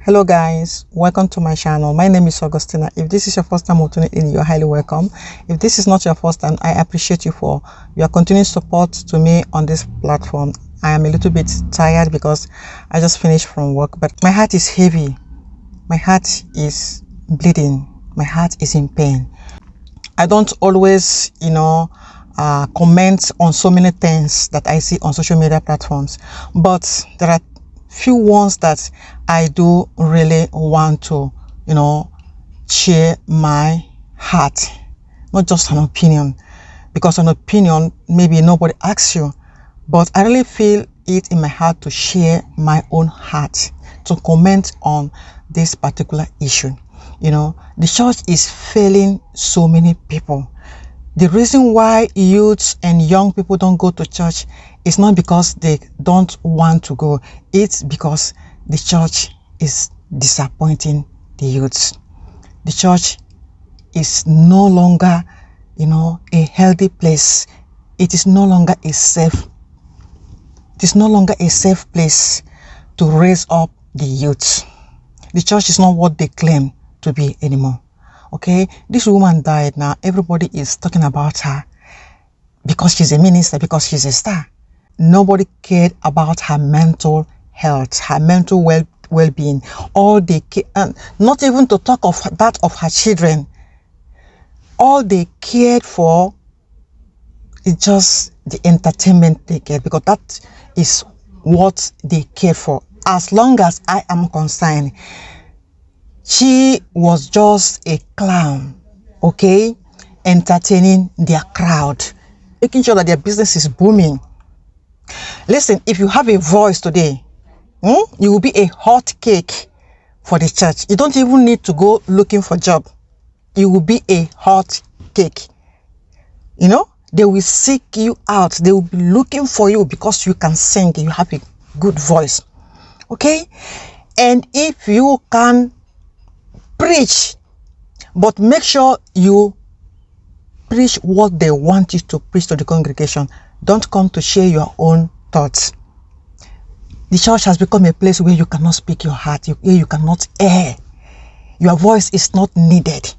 Hello guys, welcome to my channel. My name is Augustina. If this is your first time tuning in, you're highly welcome. If this is not your first time, I appreciate you for your continued support to me on this platform. I am a little bit tired because I just finished from work, but my heart is heavy. My heart is bleeding. My heart is in pain. I don't always, comment on so many things that I see on social media platforms, but there are few ones that I do really want to, share my heart, not just an opinion, because an opinion, maybe nobody asks you, but I really feel it in my heart to share my own heart, to comment on this particular issue. The church is failing so many people. The reason why youths and young people don't go to church is not because they don't want to go. It's because the church is disappointing the youths. The church is no longer, a healthy place. It is no longer a safe. It is no longer a safe place to raise up the youths. The church is not what they claim to be anymore. Okay, this woman died. Now everybody is talking about her because she's a minister, because she's a star. Nobody cared about her mental health, her mental well-being. All they not even to talk of that of her children. All they cared for is just the entertainment they get, because that is what they care for. As long as I am concerned, she was just a clown, okay? Entertaining their crowd, making sure that their business is booming. Listen, if you have a voice today, you will be a hot cake for the church. You don't even need to go looking for a job. You will be a hot cake. They will seek you out. They will be looking for you because you can sing. You have a good voice, okay? And if you can preach, but make sure you preach what they want you to preach to the congregation. Don't come to share your own thoughts. The church has become a place where you cannot speak your heart, where you cannot air. Your voice is not needed.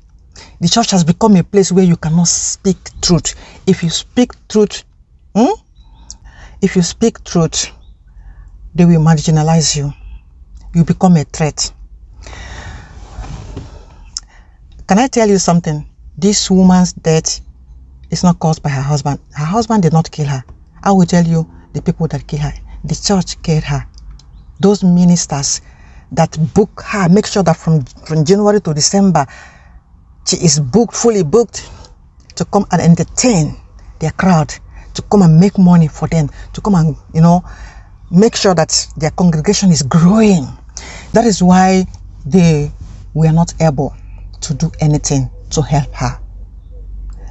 The church has become a place where you cannot speak truth. If you speak truth, they will marginalize you. You become a threat. Can I tell you something? This woman's death is not caused by her husband. Her husband did not kill her. I will tell you the people that killed her. The church killed her. Those ministers that book her, make sure that from January to December, she is booked, fully booked, to come and entertain their crowd, to come and make money for them, to come and, make sure that their congregation is growing. That is why they were not able to do anything to help her.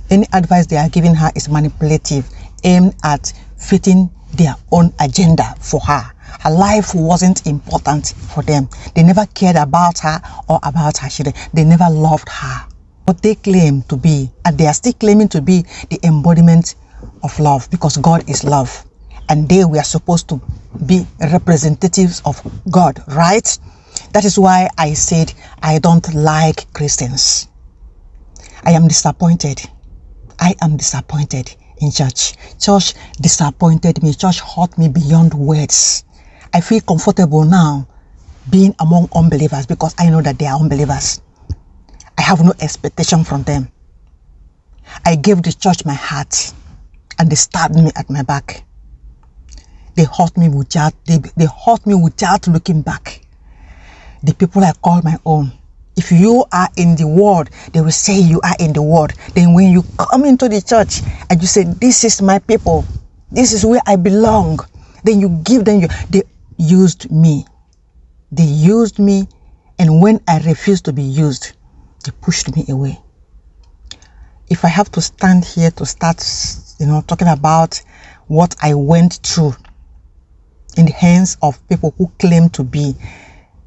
Any advice they are giving her is manipulative, aimed at fitting their own agenda for her. Her life wasn't important for them. They never cared about her or about her children. They never loved her. What they claim to be, and they are still claiming to be, the embodiment of love, because God is love. And they were supposed to be representatives of God, right? That is why I said I don't like Christians. I am disappointed. I am disappointed in church. Church disappointed me. Church hurt me beyond words. I feel comfortable now being among unbelievers because I know that they are unbelievers. I have no expectation from them. I gave the church my heart and they stabbed me at my back. They hurt me without looking back. The people I call my own. If you are in the world, they will say you are in the world. Then when you come into the church and you say, this is my people, this is where I belong, then you give them, they used me. They used me, and when I refused to be used, they pushed me away. If I have to stand here to start, talking about what I went through in the hands of people who claim to be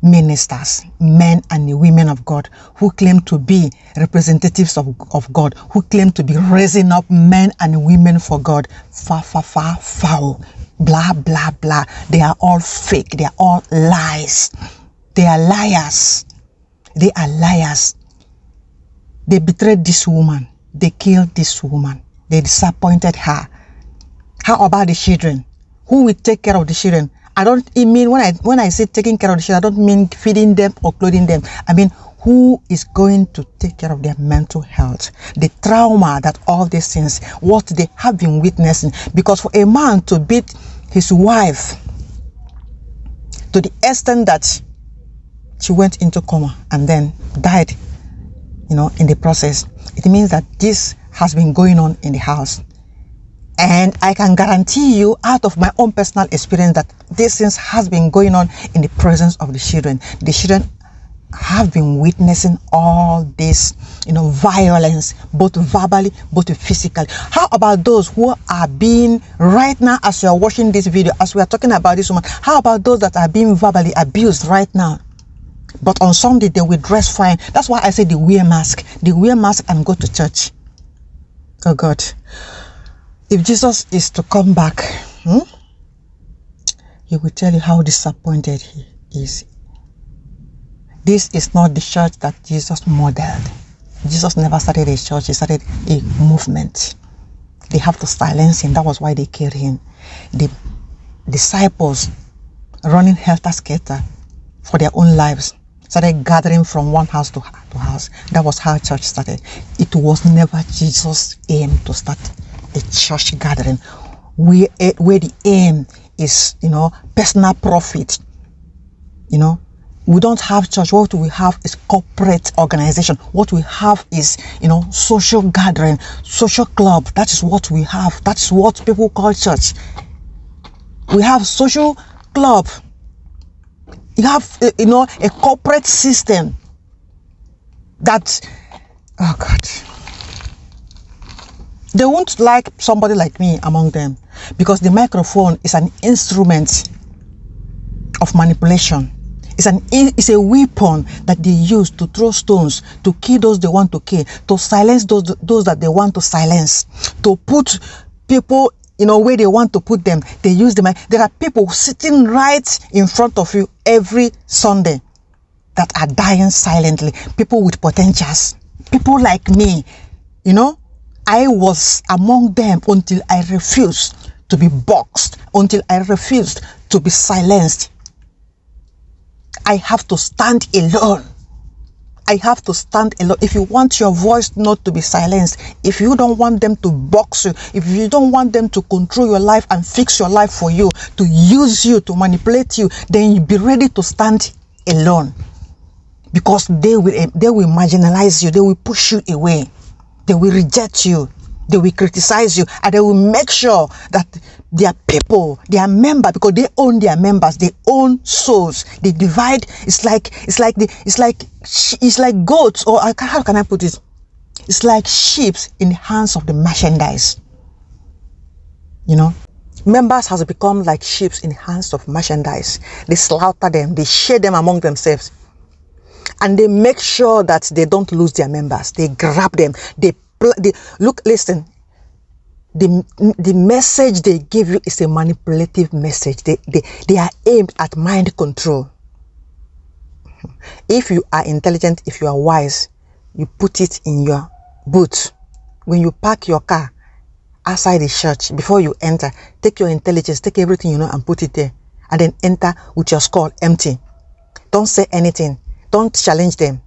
ministers, men and women of God, who claim to be representatives of God, who claim to be raising up men and women for God, foul, blah, blah, blah. They are all fake. They are all lies. They are liars. They are liars. They betrayed this woman. They killed this woman. They disappointed her. How about the children? Who will take care of the children? When I say taking care of the children, I don't mean feeding them or clothing them. I mean, who is going to take care of their mental health? The trauma that all these things, what they have been witnessing. Because for a man to beat his wife to the extent that she went into coma and then died, in the process, it means that this has been going on in the house. And I can guarantee you, out of my own personal experience, that this things has been going on in the presence of the children. The children have been witnessing all this, violence, both verbally, both physically. How about those who are being, right now, as you are watching this video, as we are talking about this woman, how about those that are being verbally abused right now? But on Sunday, they will dress fine. That's why I say they wear mask. They wear mask and go to church. Oh God. If Jesus is to come back, he will tell you how disappointed he is. This is not the church that Jesus modeled. Jesus never started a church. He started a movement. They have to silence him. That was why they killed him. The disciples, running helter-skelter for their own lives, started gathering from one house to house. That was how church started. It was never Jesus' aim to start a church gathering where the aim is, personal profit. We don't have church. What we have is corporate organization. What we have is, social gathering, social club. That is what we have. That's what people call church. We have social club. You have, a corporate system that, oh God, they won't like somebody like me among them, because the microphone is an instrument of manipulation. It's a weapon that they use to throw stones, to kill those they want to kill, to silence those that they want to silence, to put people where they want to put them. They use them. There are people sitting right in front of you every Sunday that are dying silently. People with potentials. People like me, I was among them until I refused to be boxed, until I refused to be silenced. I have to stand alone. I have to stand alone. If you want your voice not to be silenced, if you don't want them to box you, if you don't want them to control your life and fix your life for you, to use you, to manipulate you, then you be ready to stand alone. Because they will marginalize you. They will push you away. They will reject you. They will criticize you, and they will make sure that their people, their members, because they own their members, they own souls. They divide. It's like goats, or how can I put it? It's like sheep in the hands of the merchandise. Members has become like sheep in the hands of merchandise. They slaughter them. They share them among themselves, and they make sure that they don't lose their members. They grab them. Listen. The message they give you is a manipulative message. They are aimed at mind control. If you are intelligent, if you are wise, you put it in your boot. When you park your car outside the church, before you enter, take your intelligence, take everything you know and put it there, and then enter with your skull empty. Don't say anything. Don't challenge them.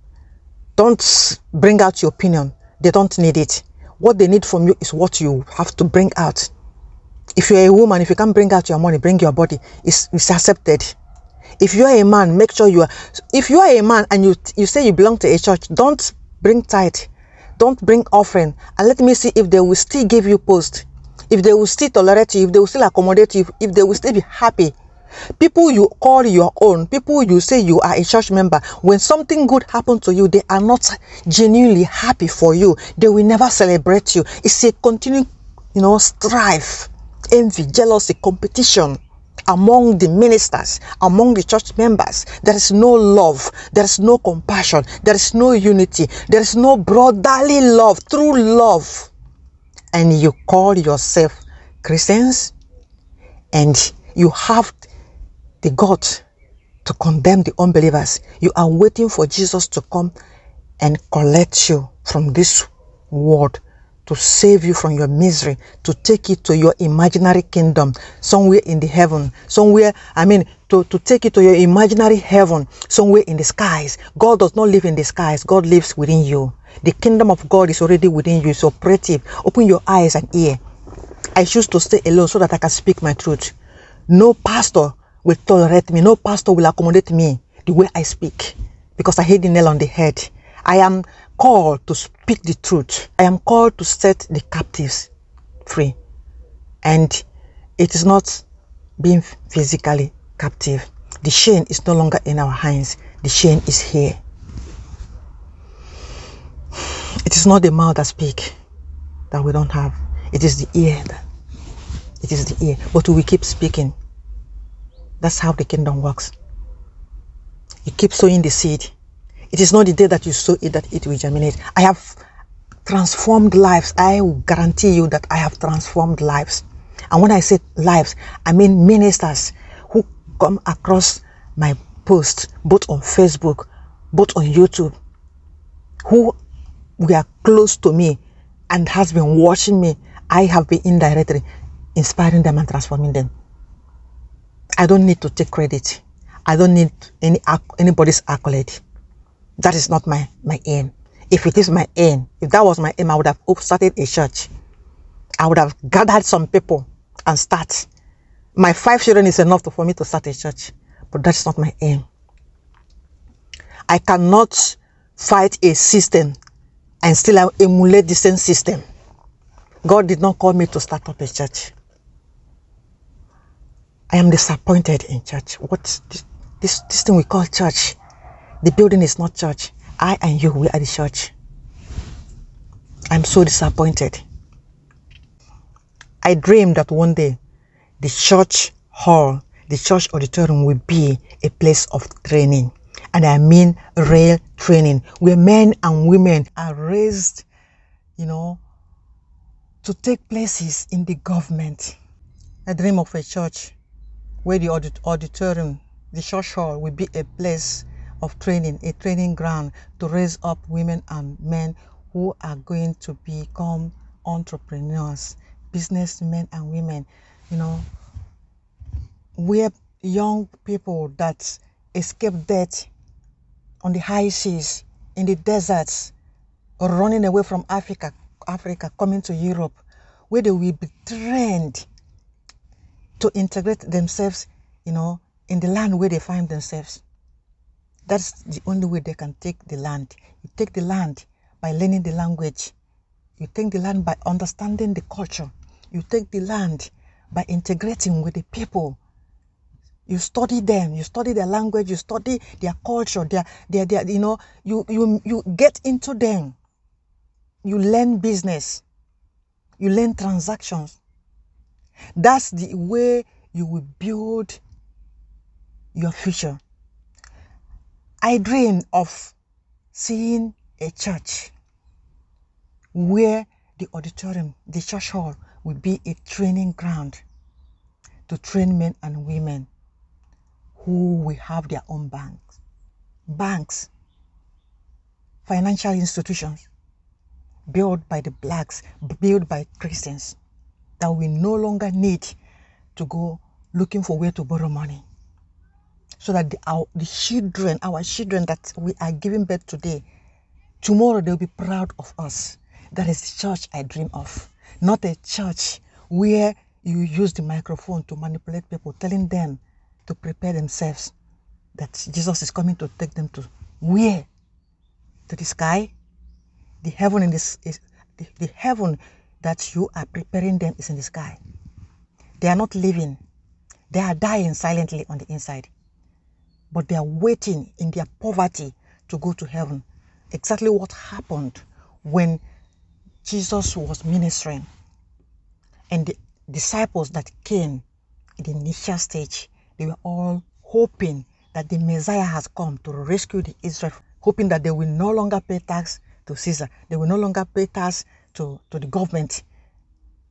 Don't bring out your opinion. They don't need it. What they need from you is what you have to bring out. If you're a woman, if you can't bring out your money, bring your body. It's accepted. If you are a man, make sure if you are a man and you say you belong to a church, don't bring tithe. Don't bring offering. And let me see if they will still give you post. If they will still tolerate you, if they will still accommodate you, if they will still be happy. People you call your own, people you say you are a church member, when something good happens to you, they are not genuinely happy for you. They will never celebrate you. It's a continuing, strife, envy, jealousy, competition among the ministers, among the church members. There is no love. There is no compassion. There is no unity. There is no brotherly love, true love. And you call yourself Christians, and you have the God to condemn the unbelievers. You are waiting for Jesus to come and collect you from this world, to save you from your misery, to take you to your imaginary kingdom, somewhere in the heaven, somewhere, to take you to your imaginary heaven, somewhere in the skies. God does not live in the skies. God lives within you. The kingdom of God is already within you. It's operative. Open your eyes and ear. I choose to stay alone so that I can speak my truth. No pastor will tolerate me. No pastor will accommodate me the way I speak, because I hit the nail on the head. I am called to speak the truth. I am called to set the captives free. And it is not being physically captive. The chain is no longer in our hands. The chain is here. It is not the mouth that speaks that we don't have. It is the ear. It is the ear. But we keep speaking. That's how the kingdom works. You keep sowing the seed. It is not the day that you sow it that it will germinate. I have transformed lives. I will guarantee you that I have transformed lives. And when I say lives, I mean ministers who come across my posts, both on Facebook, both on YouTube, who were close to me and has been watching me. I have been indirectly inspiring them and transforming them. I don't need to take credit. I don't need anybody's accolade. That is not my aim. If it is my aim, if that was my aim, I would have started a church. I would have gathered some people and start. My 5 children is enough for me to start a church, but that's not my aim. I cannot fight a system and still emulate the same system. God did not call me to start up a church. I am disappointed in church. What this thing we call church? The building is not church. I and you, we are the church. I'm so disappointed. I dreamed that one day the church hall, the church auditorium will be a place of training. And I mean real training, where men and women are raised, to take places in the government. I dream of a church where the auditorium, the church hall, will be a place of training, a training ground to raise up women and men who are going to become entrepreneurs, businessmen and women, where young people that escape death on the high seas, in the deserts, or running away from Africa coming to Europe, where they will be trained to integrate themselves, in the land where they find themselves. That's the only way they can take the land. You take the land by learning the language. You take the land by understanding the culture. You take the land by integrating with the people. You study them. You study their language. You study their culture. You get into them. You learn business. You learn transactions. That's the way you will build your future. I dream of seeing a church where the auditorium, the church hall, will be a training ground to train men and women who will have their own banks, financial institutions, built by the blacks, built by Christians, that we no longer need to go looking for where to borrow money. So that our children that we are giving birth today, tomorrow they'll be proud of us. That is the church I dream of. Not a church where you use the microphone to manipulate people, telling them to prepare themselves, that Jesus is coming to take them to where? To the sky? The heaven the heaven that you are preparing them is in the sky. They are not living. They are dying silently on the inside. But they are waiting in their poverty to go to heaven. Exactly what happened when Jesus was ministering. And the disciples that came in the initial stage, they were all hoping that the Messiah has come to rescue the Israel, hoping that they will no longer pay tax to Caesar. They will no longer pay tax to the government.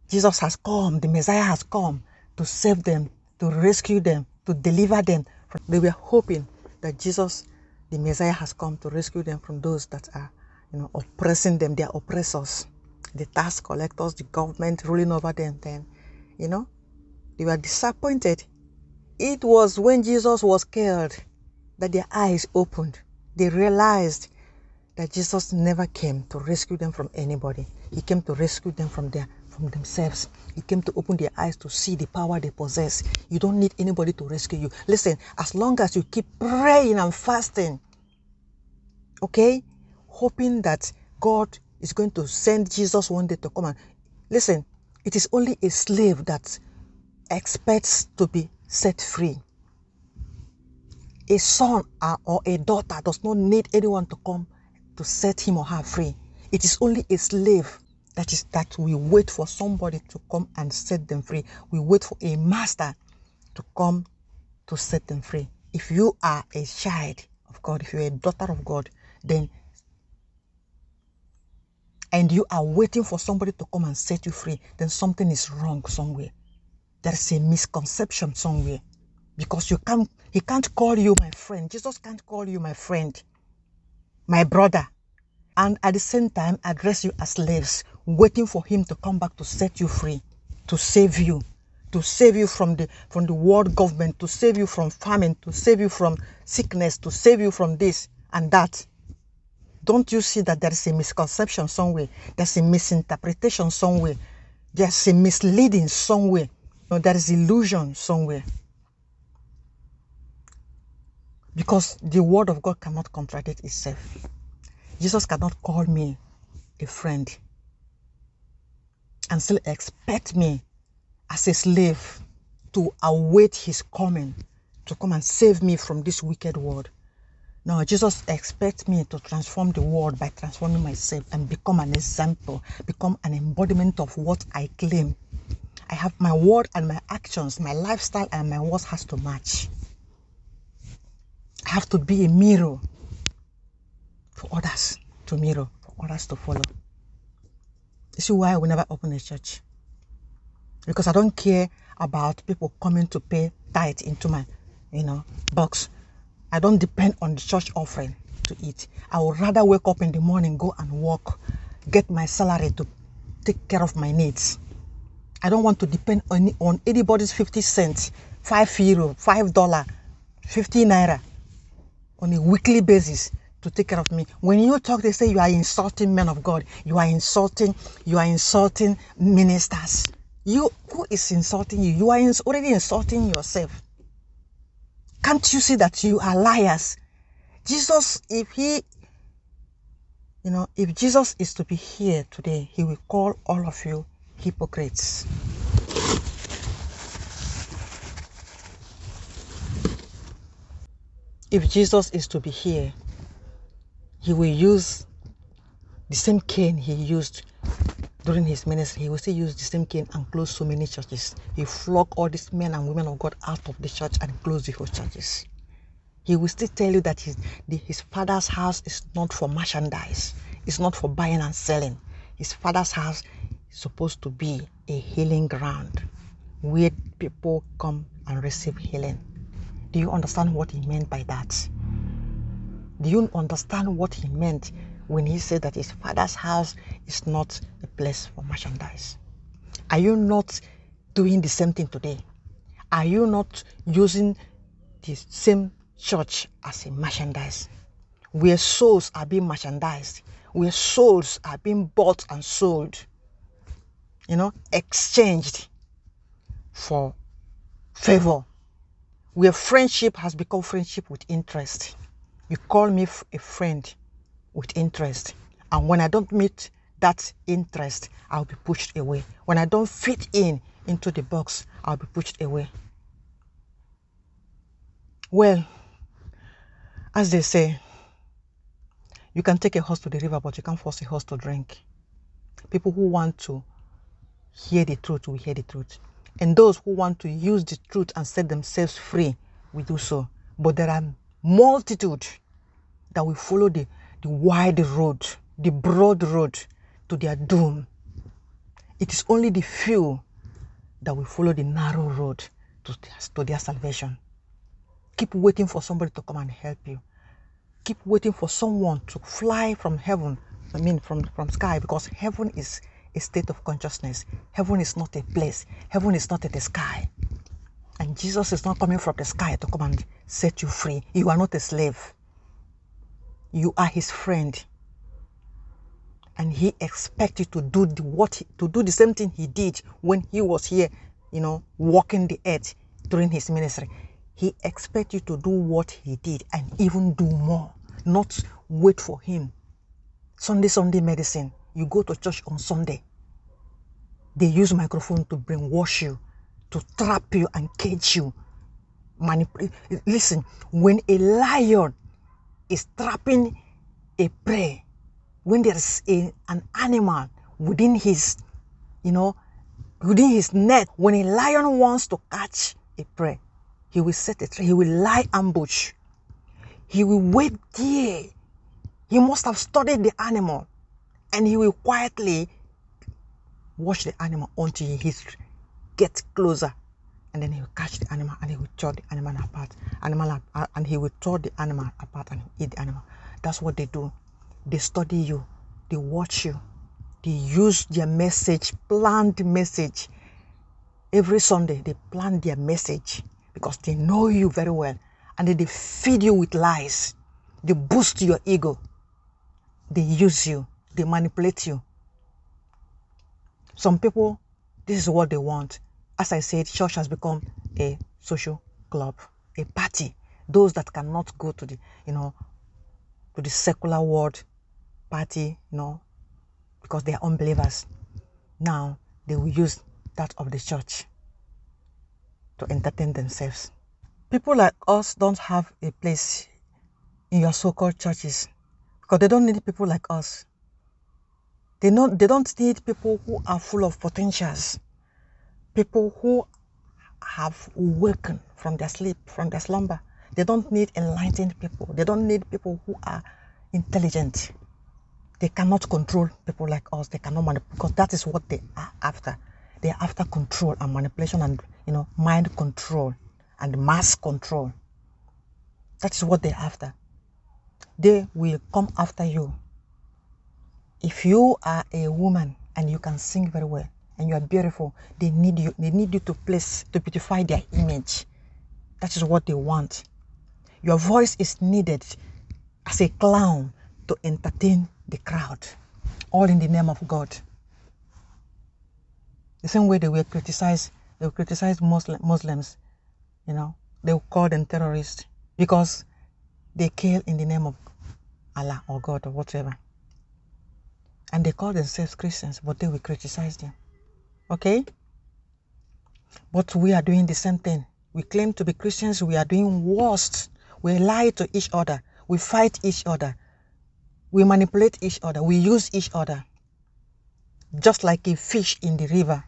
Jesus has come, the Messiah has come to save them, to rescue them, to deliver them They were hoping that Jesus, the Messiah, has come to rescue them from those that are, oppressing them, their oppressors, the tax collectors, the government ruling over them. Then, they were disappointed. It was when Jesus was killed that their eyes opened. They realized that Jesus never came to rescue them from anybody. He came to rescue them from themselves. He came to open their eyes to see the power they possess. You don't need anybody to rescue you. Listen, as long as you keep praying and fasting, okay, hoping that God is going to send Jesus one day to come and listen, it is only a slave that expects to be set free. A son or a daughter does not need anyone to come to set him or her free. It is only a slave that we wait for somebody to come and set them free. We wait for a master to come to set them free. If you are a child of God, if you're a daughter of God, and you are waiting for somebody to come and set you free, then something is wrong somewhere. There's a misconception somewhere. Because he can't call you my friend. Jesus can't call you my friend, my brother, and at the same time address you as slaves, waiting for him to come back to set you free, to save you from the world government, to save you from famine, to save you from sickness, to save you from this and that. Don't you see that there is a misconception somewhere? There's a misinterpretation somewhere. There's a misleading somewhere. There is illusion somewhere. Because the word of God cannot contradict itself. Jesus cannot call me a friend and still expect me as a slave to await his coming, to come and save me from this wicked world. No, Jesus expects me to transform the world by transforming myself and become an example, become an embodiment of what I claim. I have my word and my actions, my lifestyle and my words has to match. I have to be a mirror for others to mirror, for others to follow. You see why I will never open a church? Because I don't care about people coming to pay tithe into my, box. I don't depend on the church offering to eat. I would rather wake up in the morning, go and work, get my salary to take care of my needs. I don't want to depend on anybody's 50 cents, €5, $5, 50 naira on a weekly basis to take care of me. When you talk, they say you are insulting men of God. You are insulting ministers. Who is insulting you? You are already insulting yourself. Can't you see that you are liars? Jesus, if Jesus is to be here today, he will call all of you hypocrites. If Jesus is to be here, he will use the same cane he used during his ministry. He will still use the same cane and close so many churches. He flog all these men and women of God out of the church and close the whole churches. He will still tell you that his father's house is not for merchandise. It's not for buying and selling. His father's house is supposed to be a healing ground where people come and receive healing. Do you understand what he meant by that? Do you understand what he meant when he said that his father's house is not a place for merchandise? Are you not doing the same thing today? Are you not using the same church as a merchandise? Where souls are being merchandised, where souls are being bought and sold, exchanged for favor, where friendship has become friendship with interest. You call me a friend with interest, and when I don't meet that interest, I'll be pushed away. When I don't fit into the box, I'll be pushed away. Well, as they say, you can take a horse to the river, but you can't force a horse to drink. People who want to hear the truth will hear the truth. And those who want to use the truth and set themselves free will do so. But there are multitude that will follow the wide road, the broad road to their doom. It is only the few that will follow the narrow road to their salvation. Keep waiting for somebody to come and help you. Keep waiting for someone to fly from heaven, from sky, because heaven is a state of consciousness. Heaven is not a place. Heaven is not in the sky. And Jesus is not coming from the sky to come and set you free. You are not a slave. You are his friend. And he expects you to do the same thing he did when he was here, walking the earth during his ministry. He expects you to do what he did and even do more. Not wait for him. Sunday medicine. You go to church on Sunday. They use microphone to brainwash you, to trap you and cage you. Listen, when a lion is trapping a prey, when there is an animal within his net, when a lion wants to catch a prey, he will set a trap, he will lie ambush. He will wait there. He must have studied the animal, and he will quietly watch the animal until he gets closer, and then he will catch the animal and he will tear the animal apart. And he will tear the animal apart and eat the animal. That's what they do. They study you. They watch you. They use their message, planned message. Every Sunday, they plan their message because they know you very well. And then they feed you with lies. They boost your ego. They use you. They manipulate you. Some people, this is what they want. As I said, church has become a social club, a party. Those that cannot go to the, to the secular world party, because they are unbelievers. Now, they will use that of the church to entertain themselves. People like us don't have a place in your so-called churches because they don't need people like us. They don't need people who are full of potentials, people who have awakened from their sleep, from their slumber. They don't need enlightened people. They don't need people who are intelligent. They cannot control people like us. They cannot manipulate, because that is what they are after. They are after control and manipulation and mind control and mass control. That is what they're after. They will come after you. If you are a woman and you can sing very well and you are beautiful, they need you. They need you to beautify their image. That is what they want. Your voice is needed as a clown to entertain the crowd, all in the name of God. The same way they will criticize Muslims, they will call them terrorists because they kill in the name of Allah or God or whatever. And they call themselves Christians, but they will criticize them. Okay? But we are doing the same thing. We claim to be Christians, we are doing worst. We lie to each other. We fight each other. We manipulate each other. We use each other. Just like a fish in the river.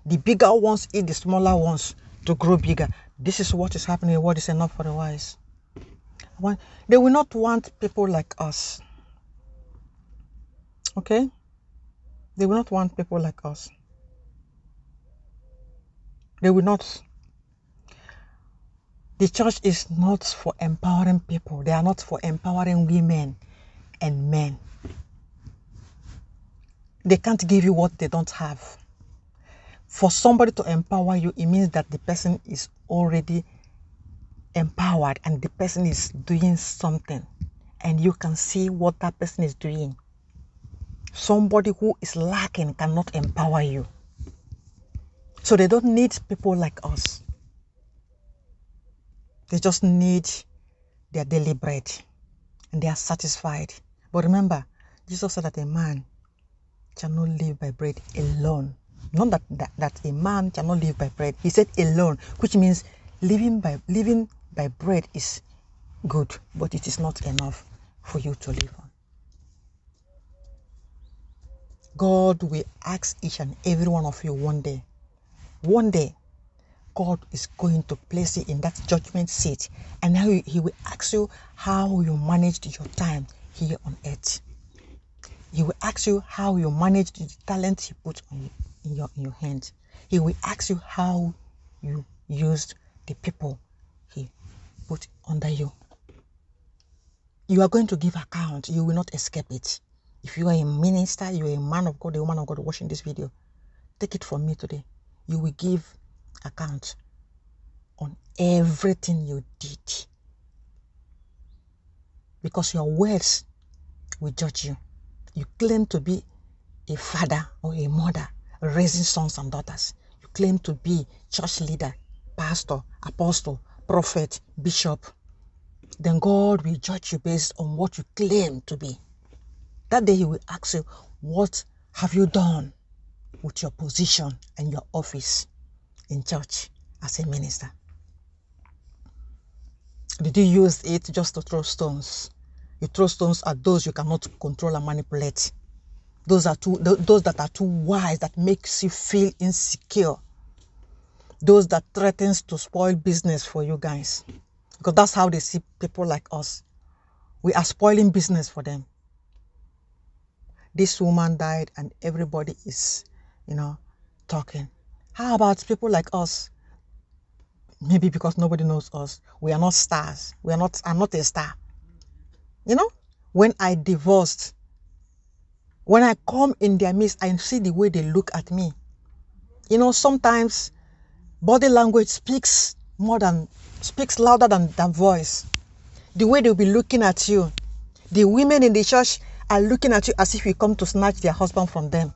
The bigger ones eat the smaller ones to grow bigger. This is what is happening. What is enough for the wise? They will not want people like us. Okay? They will not want people like us. They will not. The church is not for empowering people. They are not for empowering women and men. They can't give you what they don't have. For somebody to empower you, it means that the person is already empowered and the person is doing something. And you can see what that person is doing. Somebody who is lacking cannot empower you. So they don't need people like us. They just need their daily bread and they are satisfied. But remember, Jesus said that a man cannot live by bread alone. Not that a man cannot live by bread. He said alone, which means living by bread is good, but it is not enough for you to live on. God will ask each and every one of you one day. One day, God is going to place you in that judgment seat, and now He will ask you how you managed your time here on earth. He will ask you how you managed the talent He put in your hands. He will ask you how you used the people He put under you. You are going to give account. You will not escape it. If you are a minister, you are a man of God, a woman of God watching this video, take it from me today. You will give account on everything you did. Because your words will judge you. You claim to be a father or a mother raising sons and daughters. You claim to be church leader, pastor, apostle, prophet, bishop. Then God will judge you based on what you claim to be. That day he will ask you, what have you done with your position and your office in church as a minister? Did you use it just to throw stones? You throw stones at those you cannot control and manipulate. Those that are too wise, that makes you feel insecure. Those that threatens to spoil business for you guys. Because that's how they see people like us. We are spoiling business for them. This woman died and everybody is, talking. How about people like us? Maybe because nobody knows us. We are not stars. I'm not a star. When I divorced, when I come in their midst, I see the way they look at me. Sometimes body language speaks louder than voice. The way they'll be looking at you. The women in the church are looking at you as if you come to snatch their husband from them.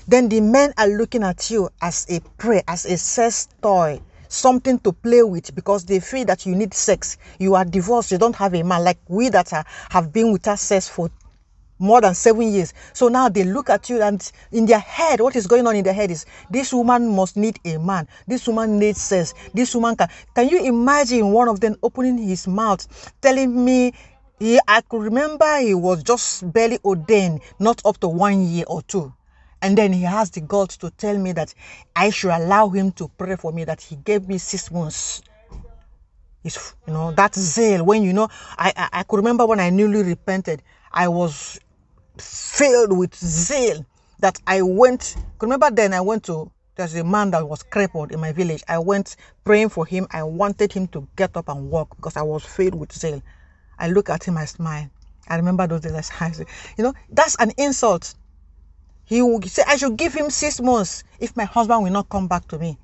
Then the men are looking at you as a prey, as a sex toy, something to play with, because they feel that you need sex. You are divorced, you don't have a man, like we that have been without sex for more than 7 years. So now they look at you, and in their head, what is going on in their head is, this woman must need a man. This woman needs sex. This woman can you imagine one of them opening his mouth, telling me, I could remember he was just barely ordained, not up to 1 year or 2. And then he has the guts to tell me that I should allow him to pray for me, that he gave me 6 months. That zeal. When, I could remember when I newly repented, I was filled with zeal that I went. Remember then I went to, there's a man that was crippled in my village. I went praying for him. I wanted him to get up and walk because I was filled with zeal. I look at him, I smile. I remember those days. I say, that's an insult. He will say, I should give him 6 months if my husband will not come back to me.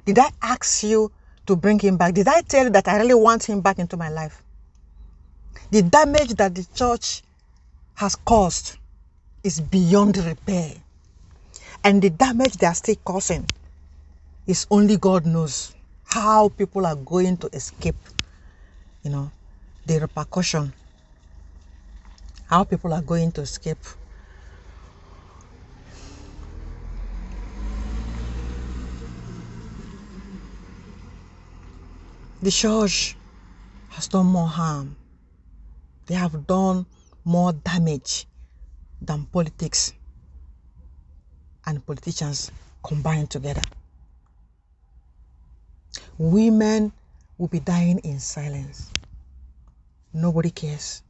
Did I ask you to bring him back? Did I tell you that I really want him back into my life? The damage that the church has caused is beyond repair. And the damage they are still causing is only God knows how people are going to escape, the repercussion. How people are going to escape. The church has done more harm. They have done more damage than politics and politicians combined together. Women will be dying in silence. Nobody cares.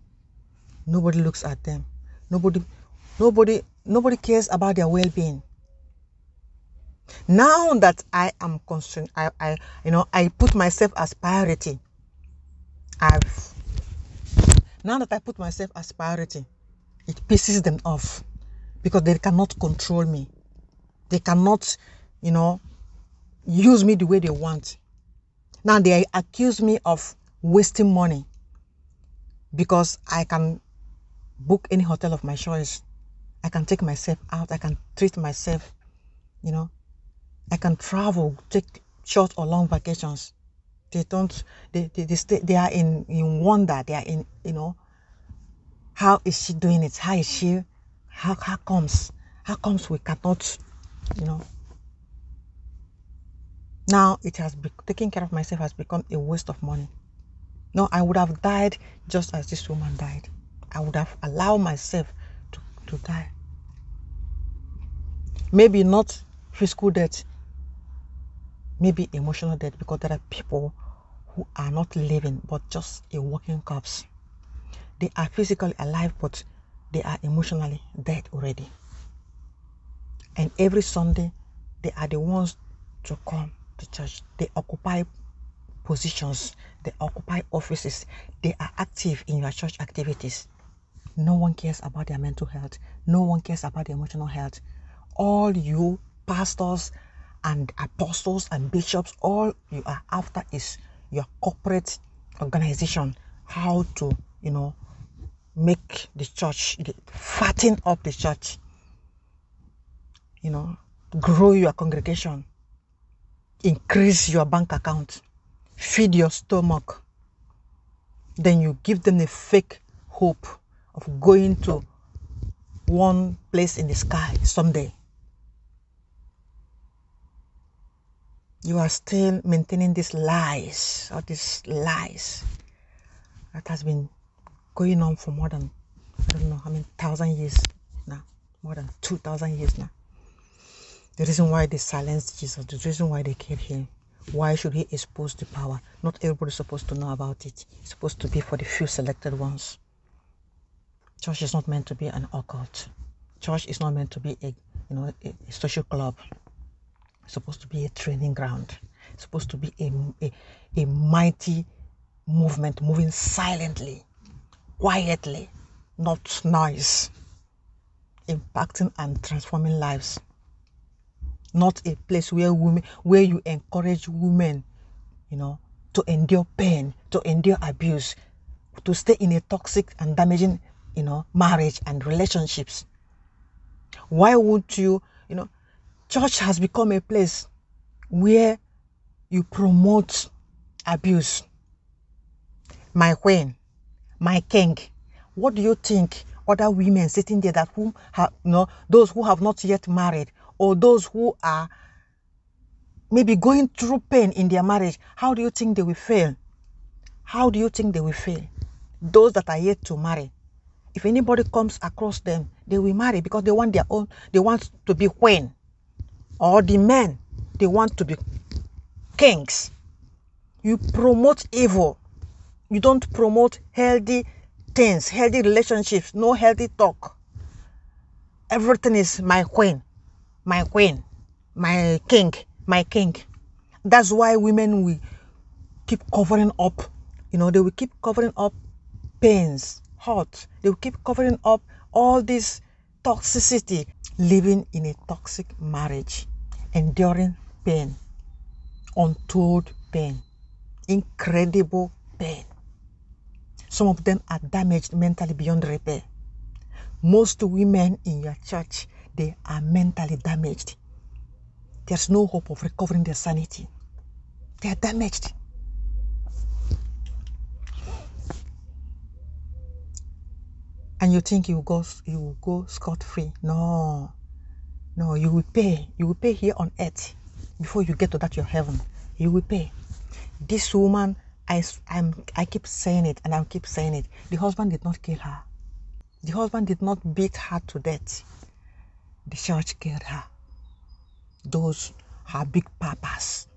Nobody looks at them. Nobody cares about their well-being. Now that I am concerned, I put myself as priority. Now that I put myself as priority, it pisses them off because they cannot control me. They cannot, use me the way they want. Now they accuse me of wasting money because I can book any hotel of my choice. I can take myself out. I can treat myself, I can travel, take short or long vacations. They stay, they are in wonder. They are in, how is she doing it? How comes we cannot, Now it has taking care of myself has become a waste of money. No, I would have died just as this woman died. I would have allowed myself to die. Maybe not physical death, maybe emotional death, because there are people who are not living but just a walking corpse. They are physically alive but they are emotionally dead already. And every Sunday they are the ones to come to church. They occupy positions, they occupy offices, they are active in your church activities. No one cares about their mental health. No one cares about their emotional health. All you pastors and apostles and bishops, all you are after is your corporate organization, how to, make the church, fatten up the church, grow your congregation, increase your bank account, feed your stomach. Then you give them a fake hope of going to one place in the sky someday. You are still maintaining these lies that has been going on for more than, I don't know how many 1,000 years now, more than 2,000 years now. The reason why they silenced Jesus, the reason why they killed him, why should he expose the power? Not everybody is supposed to know about it. It's supposed to be for the few selected ones. Church is not meant to be an occult. Church is not meant to be a social club. It's supposed to be a training ground. It's supposed to be a mighty movement, moving silently, quietly, not noise, impacting and transforming lives. Not a place where you encourage women, to endure pain, to endure abuse, to stay in a toxic and damaging, marriage and relationships. Why would you, church has become a place where you promote abuse. My queen, my king, what do you think other women sitting there that those who have not yet married, or those who are maybe going through pain in their marriage, how do you think they will feel? How do you think they will feel? Those that are yet to marry, if anybody comes across them, they will marry because they want their own, they want to be queen. Or the men, they want to be kings. You promote evil. You don't promote healthy things, healthy relationships, no healthy talk. Everything is my queen, my king, my king. That's why women will keep covering up, they will keep covering up pains, hurt. They will keep covering up all this toxicity, living in a toxic marriage, enduring pain, untold pain, incredible pain. Some of them are damaged mentally beyond repair. Most women in your church, they are mentally damaged. There's no hope of recovering their sanity. They are damaged. And you think you will go scot-free? No, you will pay. You will pay here on earth before you get to that your heaven. You will pay. This woman, I keep saying it, and I'll keep saying it. The husband did not kill her. The husband did not beat her to death. The church killed her. Those her big papas,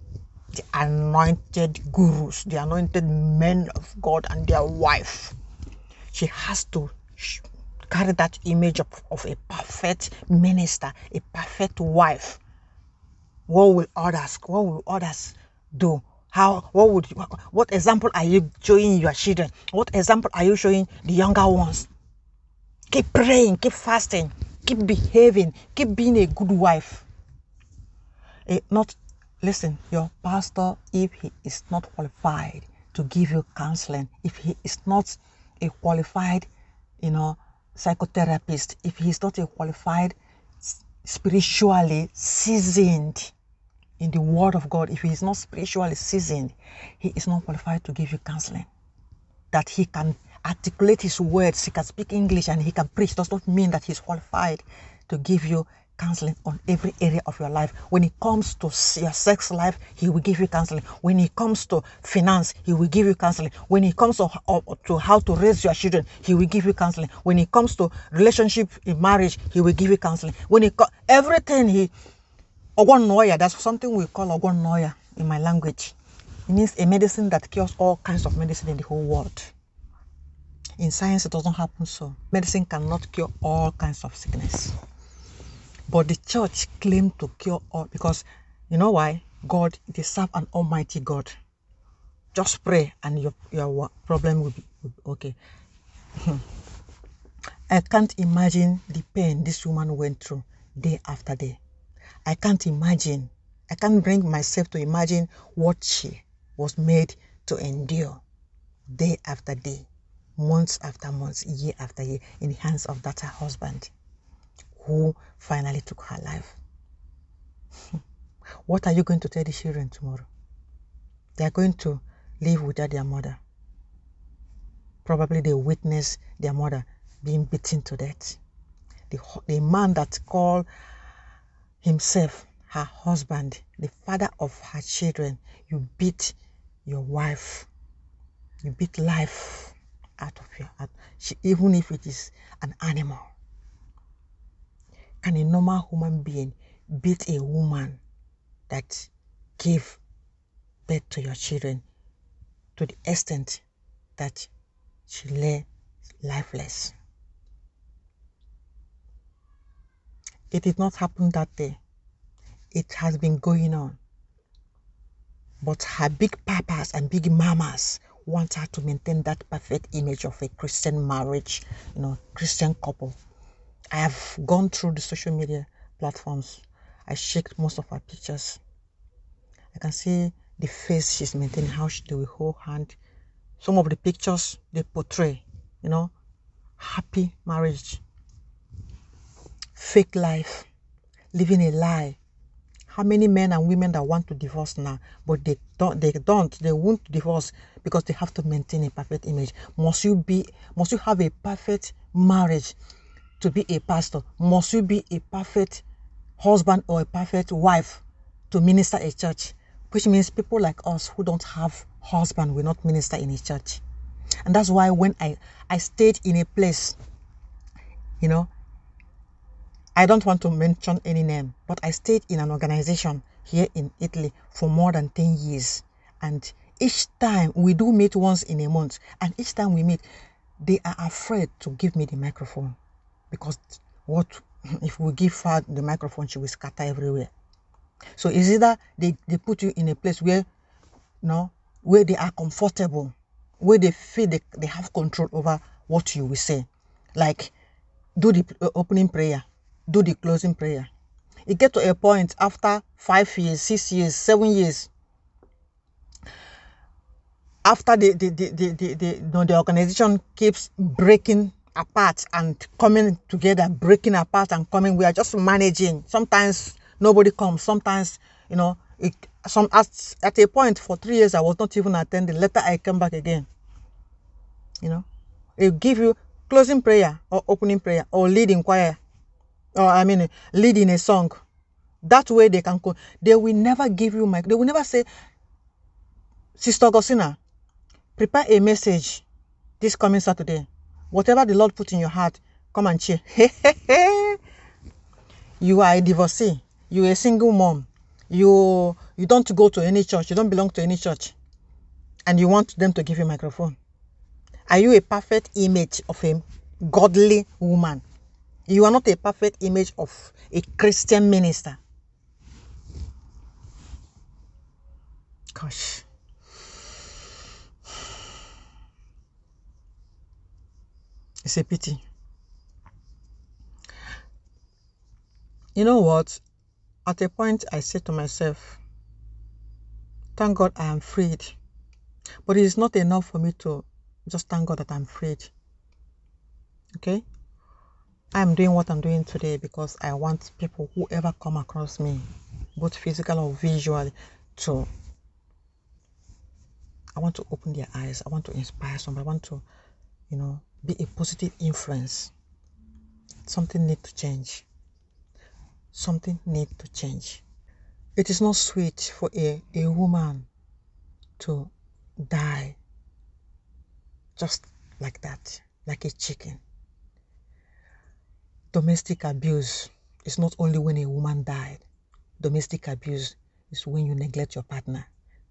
the anointed gurus, the anointed men of God and their wife. She has to carry that image of a perfect minister, a perfect wife. What will others do? What example are you showing your children? What example are you showing the younger ones? Keep praying, keep fasting, keep behaving, keep being a good wife. Listen, your pastor, if he is not qualified to give you counseling, if he is not a qualified, psychotherapist, if he is not a qualified, spiritually seasoned in the word of God, if he is not spiritually seasoned, he is not qualified to give you counseling. That he can articulate his words, he can speak English, and he can preach does not mean that he's qualified to give you counseling on every area of your life. When it comes to your sex life, he will give you counseling. When it comes to finance, he will give you counseling. When it comes to how to raise your children, he will give you counseling. When it comes to relationship in marriage, he will give you counseling. Everything Ogonoya, that's something we call Ogonoya in my language. It means a medicine that cures all kinds of medicine in the whole world. In science, it doesn't happen so. Medicine cannot cure all kinds of sickness. But the church claimed to cure all, because you know why? God, they serve an almighty God. Just pray and your problem will be okay. I can't imagine the pain this woman went through day after day. I can't imagine. I can't bring myself to imagine what she was made to endure day after day, months after months, year after year, in the hands of that her husband who finally took her life. What are you going to tell the children tomorrow? They are going to live without their mother. Probably they witness their mother being beaten to death. The man that called himself her husband, the father of her children, you beat your wife. You beat life out of your heart. Even if it is an animal. Can a normal human being beat a woman that gave birth to your children to the extent that she lay lifeless? It did not happen that day. It has been going on. But her big papas and big mamas want her to maintain that perfect image of a Christian marriage, Christian couple. I have gone through the social media platforms. I checked most of her pictures. I can see the face she's maintaining, how they will hold hand. Some of the pictures they portray, happy marriage, fake life, living a lie. How many men and women that want to divorce now, but they won't divorce because they have to maintain a perfect image. Must you have a perfect marriage to be a pastor? Must you be a perfect husband or a perfect wife to minister a church? Which means people like us who don't have husband will not minister in a church. And that's why when I stayed in a place, I don't want to mention any name, but I stayed in an organization here in Italy for more than 10 years. And each time we do meet once in a month, and each time we meet, they are afraid to give me the microphone because if we give her the microphone, she will scatter everywhere. So it's either they put you in a place where they are comfortable, where they feel they have control over what you will say. Like, do the opening prayer, do the closing prayer. It gets to a point after 5 years, 6 years, 7 years, after the organization keeps breaking apart and coming together, breaking apart and coming, we are just managing. Sometimes nobody comes. Sometimes, at a point for 3 years, I was not even attending. Later, I came back again. They give you closing prayer or opening prayer or lead in choir, or lead in a song. That way they can. They will never give you They will never say, Sister Augustina, prepare a message this coming Saturday. Whatever the Lord put in your heart, come and share. You are a divorcee. You are a single mom. You don't go to any church. You don't belong to any church. And you want them to give you a microphone. Are you a perfect image of a godly woman? You are not a perfect image of a Christian minister. Gosh. It's a pity. You know what? At a point, I said to myself, thank God I am freed. But it is not enough for me to just thank God that I'm freed. Okay? I'm doing what I'm doing today because I want people, whoever come across me, both physical or visual, I want to open their eyes. I want to inspire somebody. I want to, be a positive influence. Something needs to change. Something needs to change. It is not sweet for a woman to die just like that, like a chicken. Domestic abuse is not only when a woman died. Domestic abuse is when you neglect your partner.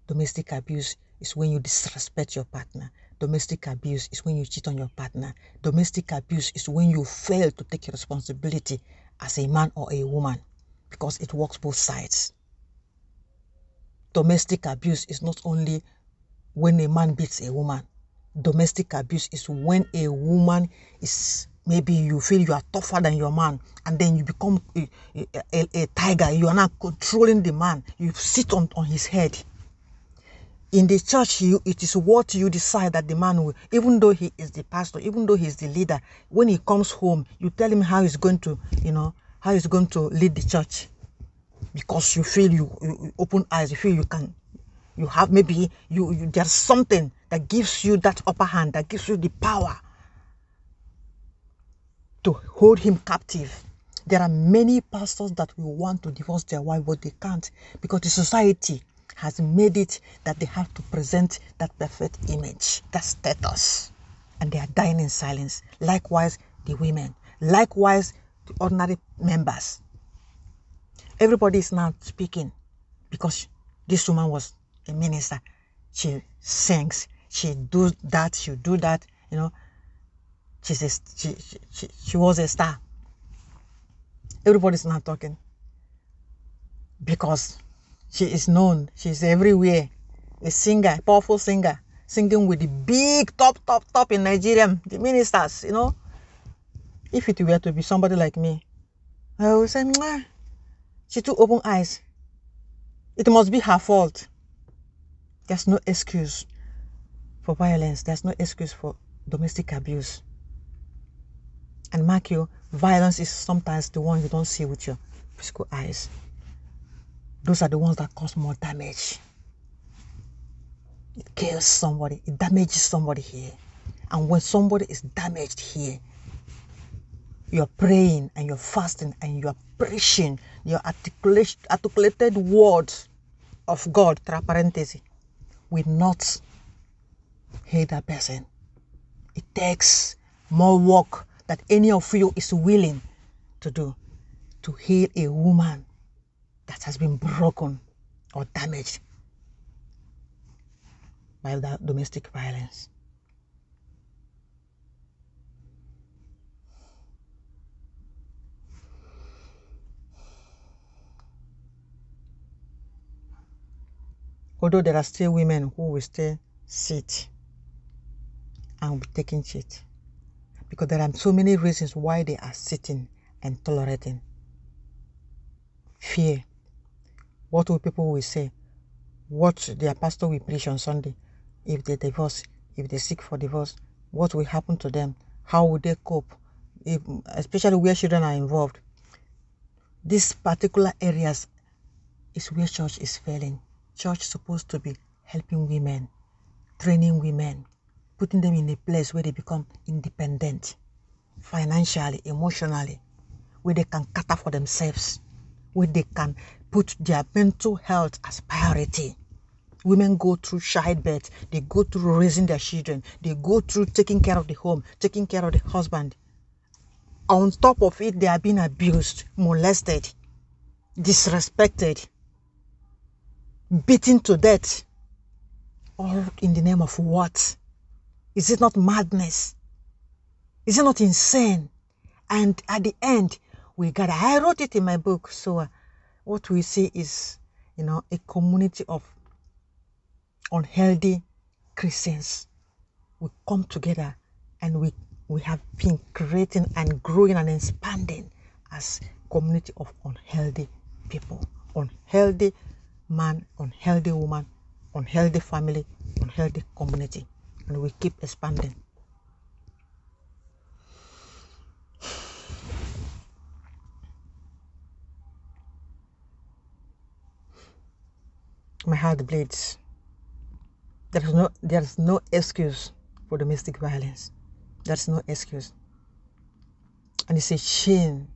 Domestic abuse is when you disrespect your partner. Domestic abuse is when you cheat on your partner. Domestic abuse is when you fail to take responsibility as a man or a woman, because it works both sides. Domestic abuse is not only when a man beats a woman. Domestic abuse is when a woman is, maybe you feel you are tougher than your man, and then you become a tiger. You are not controlling the man. You sit on his head. In the church, it is what you decide that the man will, even though he is the pastor, even though he is the leader, when he comes home, you tell him how he's going to, how he's going to lead the church. Because you feel you open eyes, you feel you have, maybe there's something that gives you that upper hand, that gives you the power to hold him captive. There are many pastors that will want to divorce their wife, but they can't, because the society has made it that they have to present that perfect image, that status, and they are dying in silence. Likewise, the women. Likewise, the ordinary members. Everybody is now speaking because this woman was a minister. She sings. She do that. She do that. She was a star. Everybody's not talking because she is known. She's everywhere. A singer, a powerful singer, singing with the big top in Nigeria, the ministers. If it were to be somebody like me, I would say, mwah. She took open eyes. It must be her fault. There's no excuse for violence. There's no excuse for domestic abuse. And mark you, violence is sometimes the one you don't see with your physical eyes. Those are the ones that cause more damage. It kills somebody. It damages somebody here. And when somebody is damaged here, you're praying and you're fasting and you're preaching your articulated words of God, tra parenthesis, will not heal that person. It takes more work that any of you is willing to do to heal a woman that has been broken or damaged by that domestic violence. Although there are still women who will still sit and will be taking shit, because there are so many reasons why they are sitting and tolerating. Fear. What will people say? What their pastor will preach on Sunday? If they divorce, if they seek for divorce, what will happen to them? How will they cope? Especially where children are involved. These particular areas is where church is failing. Church is supposed to be helping women, training women, putting them in a place where they become independent, financially, emotionally, where they can cater for themselves, where they can put their mental health as priority. Women go through childbirth, they go through raising their children, they go through taking care of the home, taking care of the husband. On top of it, they are being abused, molested, disrespected, beaten to death. All in the name of what? Is it not madness? Is it not insane? And at the end, we gather. I wrote it in my book. So what we see is, a community of unhealthy Christians. We come together and we have been creating and growing and expanding as community of unhealthy people. Unhealthy man, unhealthy woman, unhealthy family, unhealthy community. And we keep expanding. My heart bleeds. There is no excuse for domestic violence. There's no excuse. And it's a shame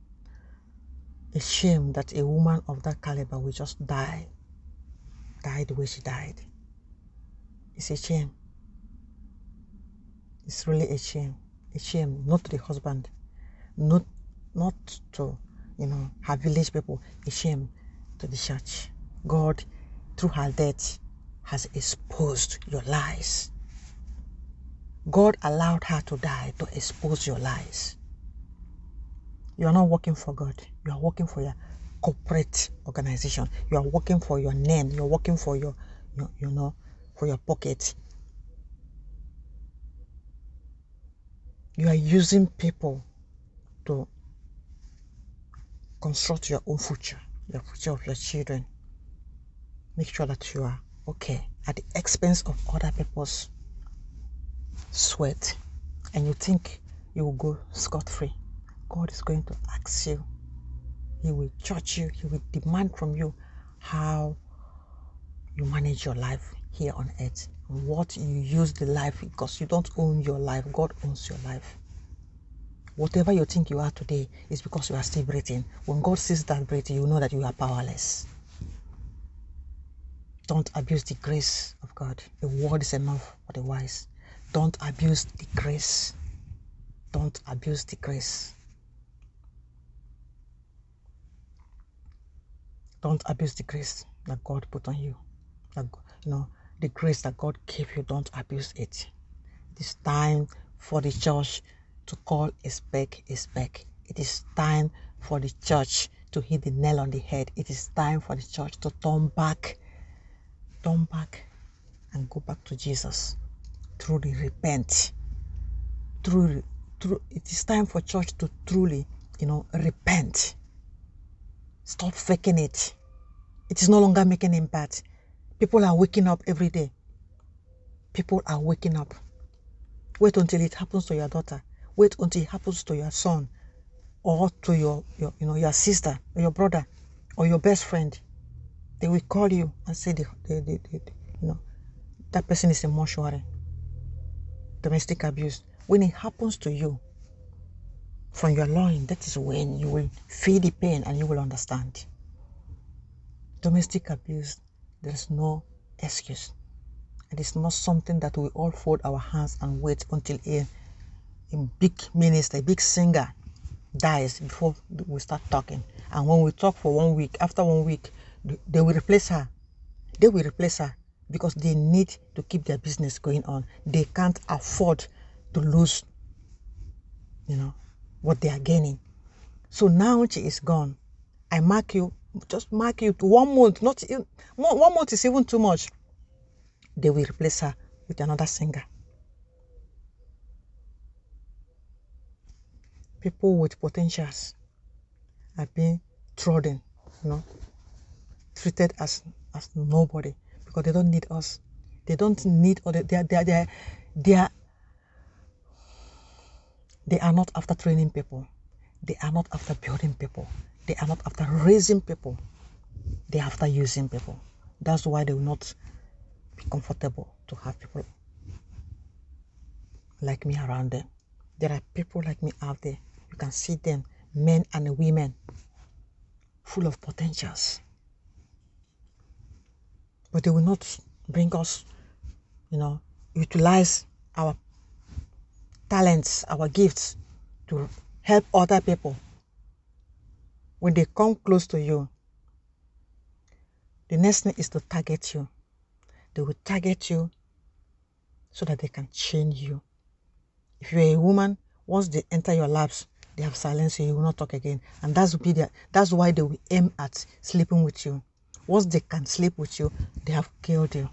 that a woman of that caliber will just die the way she died. It's a shame. It's really a shame. A shame, not to the husband, not to, her village people. A shame to the church. God, through her death, has exposed your lies. God allowed her to die to expose your lies. You are not working for God. You are working for your corporate organization. You are working for your name. You are working for your for your pocket. You are using people to construct your own future, the future of your children. Make sure that you are okay at the expense of other people's sweat, and you think you will go scot-free. God is going to ask you. He will judge you. He will demand from you how you manage your life here on earth, and what you use the life, because you don't own your life. God owns your life. Whatever you think you are today is because you are still breathing. When God sees that breathing, you know that you are powerless. Don't abuse the grace of God. A word is enough for the wise. Don't abuse the grace. Don't abuse the grace. Don't abuse the grace that God put on you. That, the grace that God gave you, don't abuse it. It is time for the church to call a spade a spade. It is time for the church to hit the nail on the head. It is time for the church to turn back and go back to Jesus. Truly repent. It is time for church to truly, repent. Stop faking it. It is no longer making impact. People are waking up every day. People are waking up. Wait until it happens to your daughter. Wait until it happens to your son, or to your sister, or your brother, or your best friend. They will call you and say that person is a mortuary. Domestic abuse. When it happens to you, from your loin, that is when you will feel the pain and you will understand. Domestic abuse, there is no excuse. It is not something that we all fold our hands and wait until a big minister, a big singer dies before we start talking. And when we talk for 1 week, after 1 week, they will replace her. They will replace her because they need to keep their business going on. They can't afford to lose, what they are gaining. So now she is gone. I mark you, just mark you to 1 month. Not even, 1 month is even too much. They will replace her with another singer. People with potentials are being trodden, treated as nobody, because they don't need us. They don't need other. They are not after training people. They are not after building people. They are not after raising people. They are after using people. That's why they will not be comfortable to have people like me around them. There are people like me out there. You can see them, men and women, full of potentials. But they will not bring us, utilize our talents, our gifts to help other people. When they come close to you, the next thing is to target you. They will target you so that they can change you. If you're a woman, once they enter your laps, they have silenced you. You will not talk again. And that's why they will aim at sleeping with you. Once they can sleep with you, they have killed you.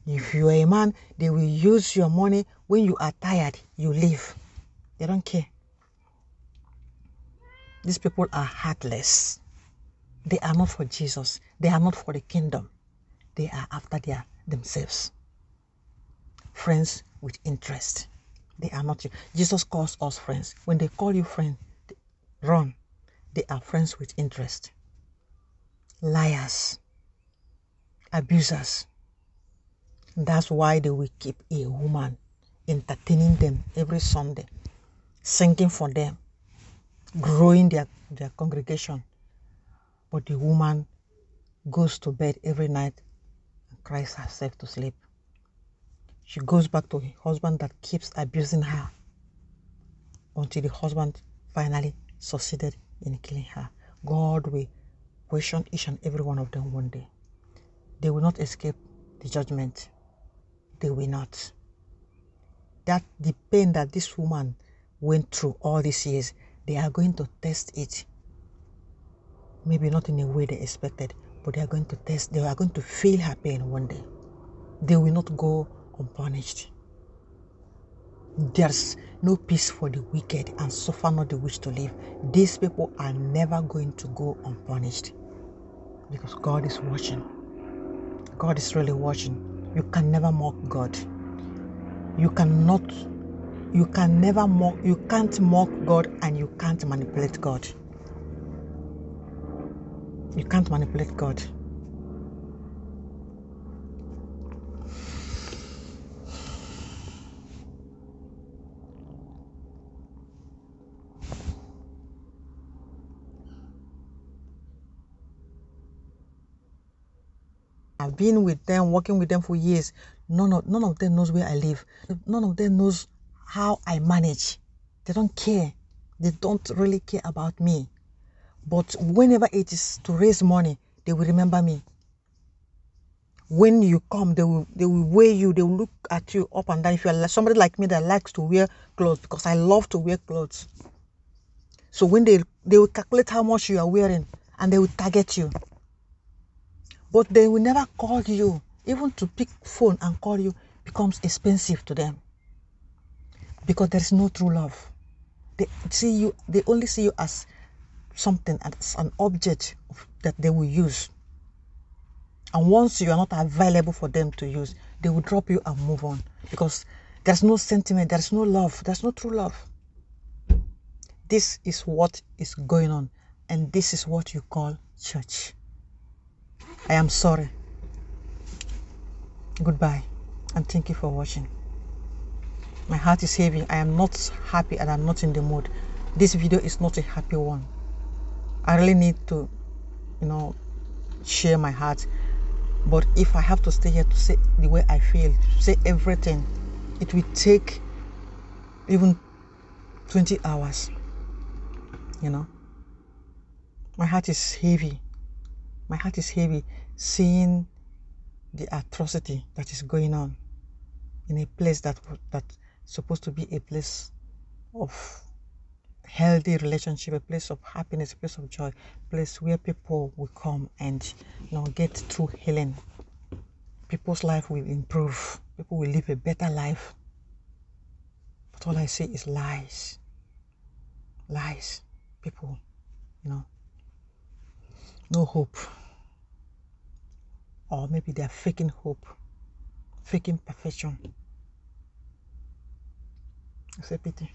If you are a man, they will use your money. When you are tired, you leave. They don't care. These people are heartless. They are not for Jesus. They are not for the kingdom. They are after themselves. Friends with interest. They are not you. Jesus calls us friends. When they call you friend, run. They are friends with interest. Liars. Abusers. That's why they will keep a woman entertaining them every Sunday, singing for them, growing their congregation. But the woman goes to bed every night and cries herself to sleep. She goes back to her husband that keeps abusing her until the husband finally succeeded in killing her. God will question each and every one of them one day. They will not escape the judgment. They will not. That the pain that this woman went through all these years, they are going to test it. Maybe not in a way they expected, but they are going to feel her pain one day. They will not go unpunished. There's no peace for the wicked, and suffer not the wish to live. These people are never going to go unpunished, because God is watching. God is really watching. You can never mock God. You can't mock God, and you can't manipulate God. You can't manipulate God. I've been with them, working with them for years. None of them knows where I live. None of them knows how I manage. They don't care. They don't really care about me. But whenever it is to raise money, they will remember me. When you come, they will weigh you. They will look at you up and down. If you are somebody like me that likes to wear clothes, because I love to wear clothes. So when they will calculate how much you are wearing, and they will target you. But they will never call you. Even to pick phone and call you becomes expensive to them, because there is no true love. They only see you as something, as an object that they will use. And once you are not available for them to use, they will drop you and move on, because there's no sentiment, there's no love, there's no true love. This is what is going on, and this is what you call church. I am sorry. Goodbye, and thank you for watching. My heart is heavy. I am not happy, and I'm not in the mood. This video is not a happy one. I really need to, share my heart. But if I have to stay here to say the way I feel, to say everything, it will take even 20 hours. My heart is heavy. My heart is heavy seeing the atrocity that is going on in a place that's supposed to be a place of healthy relationship, a place of happiness, a place of joy, a place where people will come and get true healing. People's life will improve. People will live a better life. But all I see is lies. Lies. People, no hope. Or maybe they are faking hope, faking perfection. It's a pity.